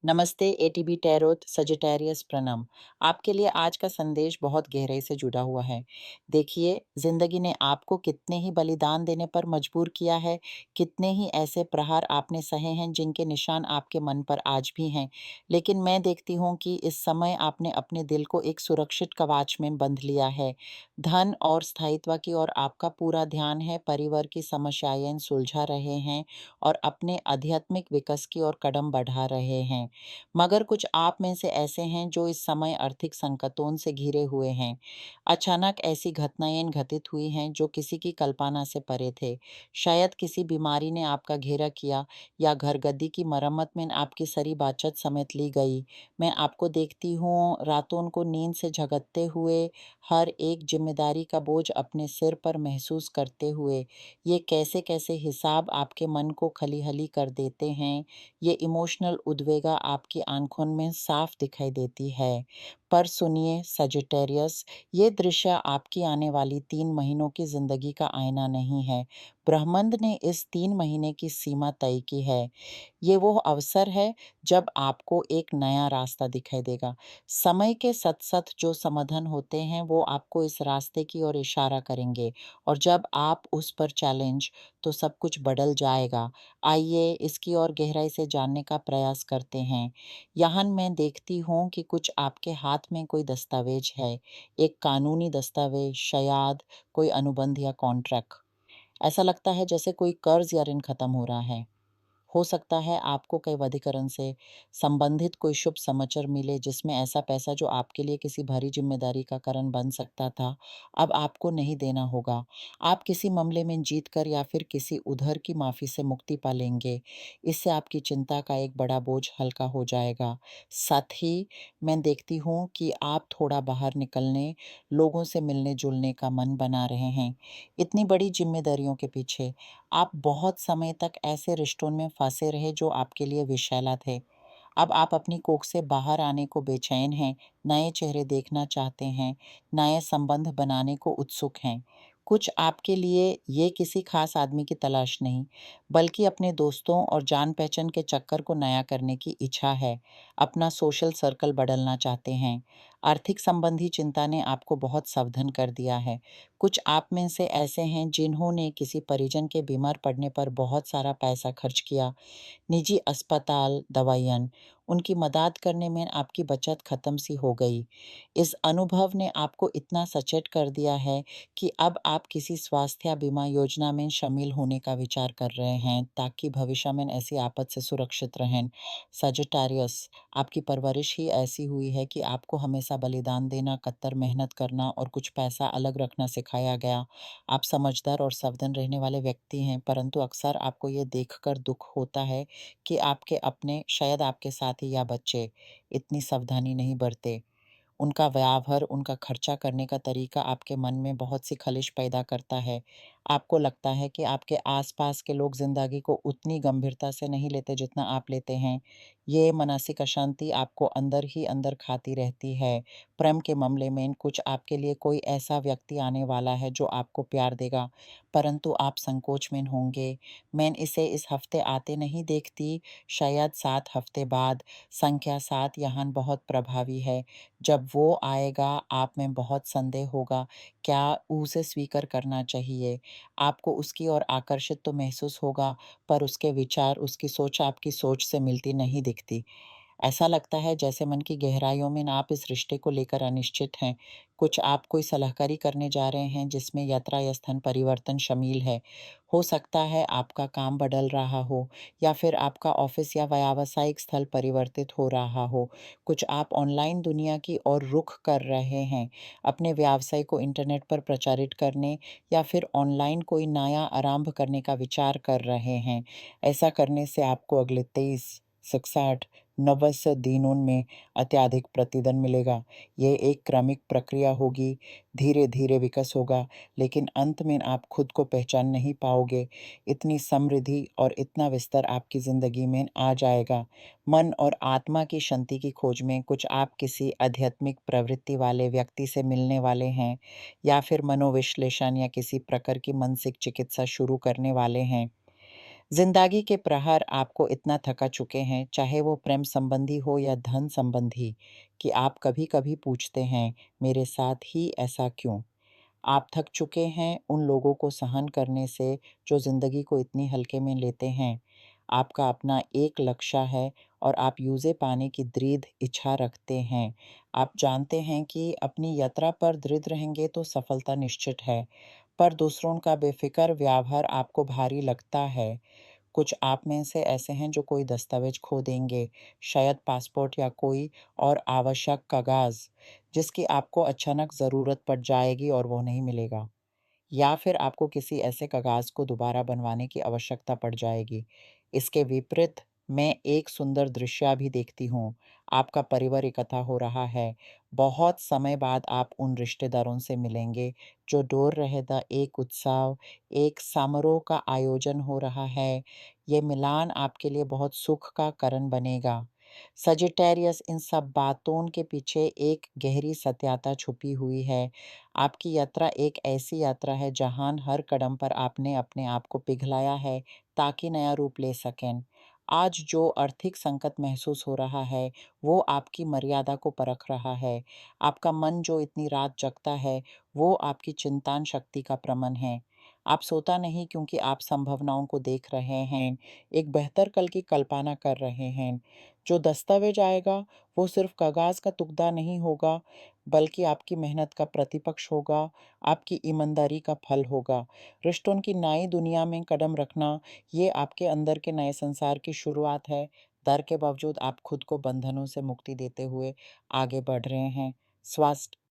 नमस्ते ATB tarot Sagittarius प्रणाम। आपके लिए आज का संदेश बहुत गहराई से जुड़ा हुआ है। देखिए, ज़िंदगी ने आपको कितने ही बलिदान देने पर मजबूर किया है, कितने ही ऐसे प्रहार आपने सहे हैं जिनके निशान आपके मन पर आज भी हैं। लेकिन मैं देखती हूँ कि इस समय आपने अपने दिल को एक सुरक्षित कवच में बंध लिया है। धन और स्थायित्व की ओर आपका पूरा ध्यान है, परिवार की समस्याएँ सुलझा रहे हैं और अपने आध्यात्मिक विकास की ओर कदम बढ़ा रहे हैं। मगर कुछ आप में से ऐसे हैं जो इस समय आर्थिक संकटों से घिरे हुए हैं। अचानक ऐसी घटनाएँ घटित हुई हैं जो किसी की कल्पना से परे थे। शायद किसी बीमारी ने आपका घेरा किया या घर-गद्दी की मरम्मत में आपकी सारी बचत समेट ली गई। मैं आपको देखती हूँ रातों को नींद से जगते हुए, हर एक ज़िम्मेदारी का बोझ अपने सिर पर महसूस करते हुए। ये कैसे-कैसे हिसाब आपके मन को खली-हली कर देते हैं। ये इमोशनल उद्वेगा आपकी आँखों में साफ दिखाई देती है। पर सुनिए सजिटेरियस, ये दृश्य आपकी आने वाली 3 महीनों की ज़िंदगी का आईना नहीं है। ब्रह्मांड ने इस 3 महीने की सीमा तय की है। ये वो अवसर है जब आपको एक नया रास्ता दिखाई देगा। समय के साथ-साथ जो समाधान होते हैं वो आपको इस रास्ते की ओर इशारा करेंगे और जब आप उस पर चैलेंज तो सब कुछ बदल जाएगा। आइए इसकी ओर गहराई से जानने का प्रयास करते हैं। यहाँ मैं देखती हूँ कि कुछ आपके हाथ में कोई दस्तावेज है, एक कानूनी दस्तावेज, शायद कोई अनुबंध या कॉन्ट्रैक्ट। ऐसा लगता है जैसे कोई कर्ज या ऋण खत्म हो रहा है। हो सकता है आपको कई अधिकरण से संबंधित कोई शुभ समाचार मिले जिसमें ऐसा पैसा जो आपके लिए किसी भारी जिम्मेदारी का कारण बन सकता था, अब आपको नहीं देना होगा। आप किसी मामले में जीत कर या फिर किसी उधार की माफ़ी से मुक्ति पा लेंगे। इससे आपकी चिंता का एक बड़ा बोझ हल्का हो जाएगा। साथ ही मैं देखती हूँ कि आप थोड़ा बाहर निकलने, लोगों से मिलने-जुलने का मन बना रहे हैं। इतनी बड़ी जिम्मेदारियों के पीछे आप बहुत समय तक ऐसे रिश्तों में फंसे रहे जो आपके लिए विषैला थे। अब आप अपनी कोख से बाहर आने को बेचैन हैं, नए चेहरे देखना चाहते हैं, नए संबंध बनाने को उत्सुक हैं। कुछ आपके लिए ये किसी खास आदमी की तलाश नहीं, बल्कि अपने दोस्तों और जान-पहचान के चक्कर को नया करने की इच्छा है। अपना सोशल सर्कल बदलना चाहते हैं। आर्थिक संबंधी चिंता ने आपको बहुत सावधान कर दिया है। कुछ आप में से ऐसे हैं जिन्होंने किसी परिजन के बीमार पड़ने पर बहुत सारा पैसा खर्च किया। निजी अस्पताल, दवाइयाँ, उनकी मदद करने में आपकी बचत खत्म सी हो गई। इस अनुभव ने आपको इतना सचेत कर दिया है कि अब आप किसी स्वास्थ्य बीमा योजना में शामिल होने का विचार कर रहे हैं ताकि भविष्य में ऐसी आफत से सुरक्षित रहें। सजिटेरियस, आपकी परवरिश ही ऐसी हुई है कि आपको हमेशा बलिदान देना, कट्टर मेहनत करना और कुछ पैसा अलग रखना सिखाया गया। आप समझदार और सावधान रहने वाले व्यक्ति हैं, परंतु अक्सर आपको ये देखकर दुःख होता है कि आपके अपने, शायद आपके साथी या बच्चे, इतनी सावधानी नहीं बरते। उनका व्यवहार, उनका खर्चा करने का तरीका आपके मन में बहुत सी खलिश पैदा करता है। आपको लगता है कि आपके आस-पास के लोग ज़िंदगी को उतनी गंभीरता से नहीं लेते जितना आप लेते हैं। ये मानसिक अशांति आपको अंदर ही अंदर खाती रहती है। प्रेम के मामले में कुछ आपके लिए कोई ऐसा व्यक्ति आने वाला है जो आपको प्यार देगा, परंतु आप संकोच में होंगे। मैं इसे इस हफ्ते आते नहीं देखती, शायद 7 हफ्ते बाद। संख्या 7 यहाँ बहुत प्रभावी है। जब वो आएगा, आप में बहुत संदेह होगा, क्या उसे स्वीकार करना चाहिए? आपको उसकी ओर आकर्षित तो महसूस होगा, पर उसके विचार, उसकी सोच आपकी सोच से मिलती नहीं दिखती। ऐसा लगता है जैसे मन की गहराइयों में आप इस रिश्ते को लेकर अनिश्चित हैं। कुछ आप कोई सलाहकारी करने जा रहे हैं जिसमें यात्रा या स्थान परिवर्तन शामिल है। हो सकता है आपका काम बदल रहा हो या फिर आपका ऑफिस या व्यावसायिक स्थल परिवर्तित हो रहा हो। कुछ आप ऑनलाइन दुनिया की ओर रुख कर रहे हैं, अपने व्यवसाय को इंटरनेट पर प्रचारित करने या फिर ऑनलाइन कोई नया आरंभ करने का विचार कर रहे हैं। ऐसा करने से आपको अगले 23, 66, 90 दिनों में अत्यधिक प्रतिदान मिलेगा। ये एक क्रमिक प्रक्रिया होगी, धीरे-धीरे विकास होगा, लेकिन अंत में आप खुद को पहचान नहीं पाओगे। इतनी समृद्धि और इतना विस्तार आपकी ज़िंदगी में आ जाएगा। मन और आत्मा की शांति की खोज में कुछ आप किसी आध्यात्मिक प्रवृत्ति वाले व्यक्ति से मिलने वाले हैं या फिर मनोविश्लेषण या किसी प्रकार की मानसिक चिकित्सा शुरू करने वाले हैं। ज़िंदगी के प्रहर आपको इतना थका चुके हैं, चाहे वो प्रेम संबंधी हो या धन संबंधी, कि आप कभी-कभी पूछते हैं, मेरे साथ ही ऐसा क्यों? आप थक चुके हैं उन लोगों को सहन करने से जो ज़िंदगी को इतनी हल्के में लेते हैं। आपका अपना एक लक्ष्य है और आप यूज़े पाने की दृढ़ इच्छा रखते हैं। आप जानते हैं कि अपनी यात्रा पर दृढ़ रहेंगे तो सफलता निश्चित है, पर दूसरों का बेफ़िक्र व्यवहार आपको भारी लगता है। कुछ आप में से ऐसे हैं जो कोई दस्तावेज़ खो देंगे, शायद पासपोर्ट या कोई और आवश्यक कागज़, जिसकी आपको अचानक ज़रूरत पड़ जाएगी और वो नहीं मिलेगा। या फिर आपको किसी ऐसे कागज़ को दोबारा बनवाने की आवश्यकता पड़ जाएगी। इसके विपरीत मैं एक सुंदर दृश्य भी देखती हूँ। आपका परिवार इकट्ठा हो रहा है। बहुत समय बाद आप उन रिश्तेदारों से मिलेंगे जो दूर रहे था। एक उत्सव, एक समारोह का आयोजन हो रहा है। ये मिलान आपके लिए बहुत सुख का कारण बनेगा। सजिटेरियस इन सब बातों के पीछे एक गहरी सत्यता छुपी हुई है। आपकी यात्रा एक ऐसी यात्रा है जहाँ हर कदम पर आपने अपने आप को पिघलाया है ताकि नया रूप ले सकें। आज जो आर्थिक संकट महसूस हो रहा है, वो आपकी मर्यादा को परख रहा है। आपका मन जो इतनी रात जगता है, वो आपकी चिंतन शक्ति का प्रमाण है। आप सोता नहीं क्योंकि आप संभावनाओं को देख रहे हैं, एक बेहतर कल की कल्पना कर रहे हैं। जो दस्तावेज आएगा, वो सिर्फ कागज़ का टुकड़ा नहीं होगा, बल्कि आपकी मेहनत का प्रतिपक्ष होगा, आपकी ईमानदारी का फल होगा। रिश्तों की नई दुनिया में कदम रखना, ये आपके अंदर के नए संसार की शुरुआत है। डर के बावजूद आप खुद को बंधनों से मुक्ति देते हुए आगे बढ़ रहे हैं। स्वास्थ्य